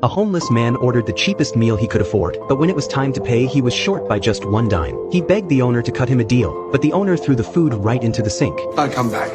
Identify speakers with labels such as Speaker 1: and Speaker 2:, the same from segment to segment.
Speaker 1: A homeless man ordered the cheapest meal he could afford, but when it was time to pay he was short by just 1 dime. He begged the owner to cut him a deal, but the owner threw the food right into the sink.
Speaker 2: Don't come back.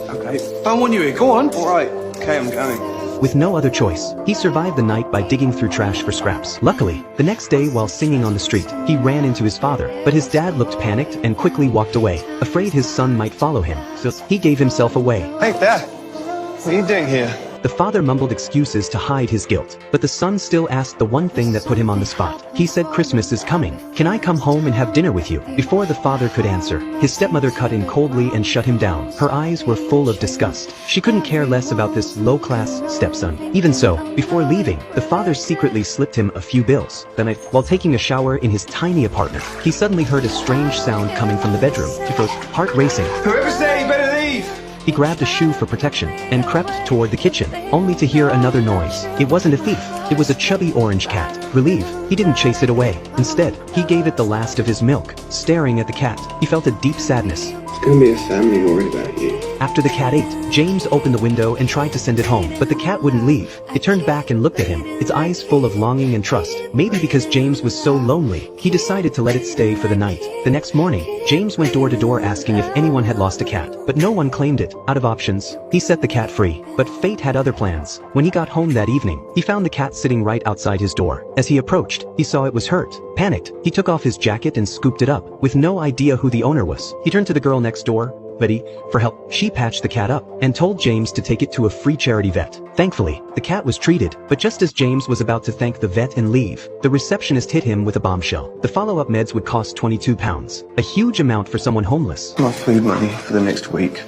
Speaker 2: Okay. Don't want you here. Go on. All right. Okay, I'm going.
Speaker 1: With no other choice, he survived the night by digging through trash for scraps. Luckily, the next day while singing on the street, he ran into his father, but his dad looked panicked and quickly walked away, afraid his son might follow him, so he gave himself away.
Speaker 2: Hey, Dad. What are you doing here?
Speaker 1: The father mumbled excuses to hide his guilt, but the son still asked the one thing that put him on the spot. He said, "Christmas is coming. Can I come home and have dinner with you?" Before the father could answer, his stepmother cut in coldly and shut him down. Her eyes were full of disgust. She couldn't care less about this low-class stepson. Even so, before leaving, the father secretly slipped him a few bills. That night, while taking a shower in his tiny apartment, he suddenly heard a strange sound coming from the bedroom. He felt heart racing.
Speaker 2: Whoever's there, you better leave.
Speaker 1: He grabbed a shoe for protection and crept toward the kitchen, only to hear another noise. It wasn't a thief. It was a chubby orange cat. Relieved, he didn't chase it away. Instead, he gave it the last of his milk. Staring at the cat, he felt a deep sadness.
Speaker 3: There's gonna be a family worried about you.
Speaker 1: After the cat ate, James opened the window and tried to send it home, but the cat wouldn't leave. It turned back and looked at him, its eyes full of longing and trust. Maybe because James was so lonely, he decided to let it stay for the night. The next morning, James went door to door asking if anyone had lost a cat, but no one claimed it. Out of options, he set the cat free, but fate had other plans. When he got home that evening, he found the cat sitting right outside his door. As he approached, he saw it was hurt. Panicked, he took off his jacket and scooped it up, with no idea who the owner was. He turned to the girl next door, Betty, for help. She patched the cat up and told James to take it to a free charity vet. Thankfully, the cat was treated, but just as James was about to thank the vet and leave, the receptionist hit him with a bombshell. The follow-up meds would cost £22, a huge amount for someone homeless.
Speaker 2: My food money for the next week.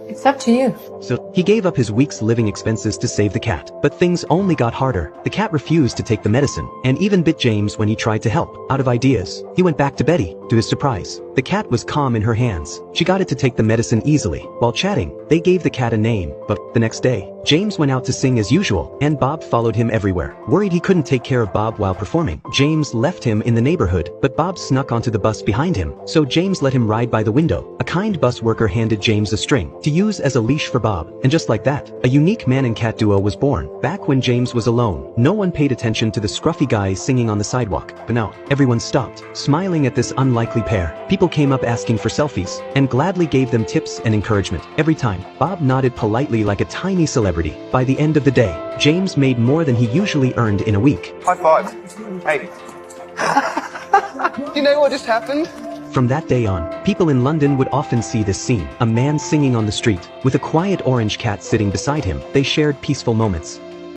Speaker 4: It's up to you.
Speaker 1: So, he gave up his week's living expenses to save the cat. But things only got harder. The cat refused to take the medicine, and even bit James when he tried to help. Out of ideas, he went back to Betty. To his surprise, the cat was calm in her hands. She got it to take the medicine easily. While chatting, they gave the cat a name. But the next day, James went out to sing as usual, and Bob followed him everywhere. Worried he couldn't take care of Bob while performing, James left him in the neighborhood, but Bob snuck onto the bus behind him, so James let him ride by the window. A kind bus worker handed James a string to use as a leash for Bob, and just like that, a unique man and cat duo was born. Back when James was alone, no one paid attention to the scruffy guy singing on the sidewalk, but now, everyone stopped, smiling at this unlikely pair. People came up asking for selfies, and gladly gave them tips and encouragement. Every time, Bob nodded politely like a tiny celebrity. By the end of the day, James made more than he usually earned in a week.
Speaker 2: High five. Hey. You know what just happened?
Speaker 1: From that day on, people in London would often see this scene, a man singing on the street, with a quiet orange cat sitting beside him. They shared peaceful moments,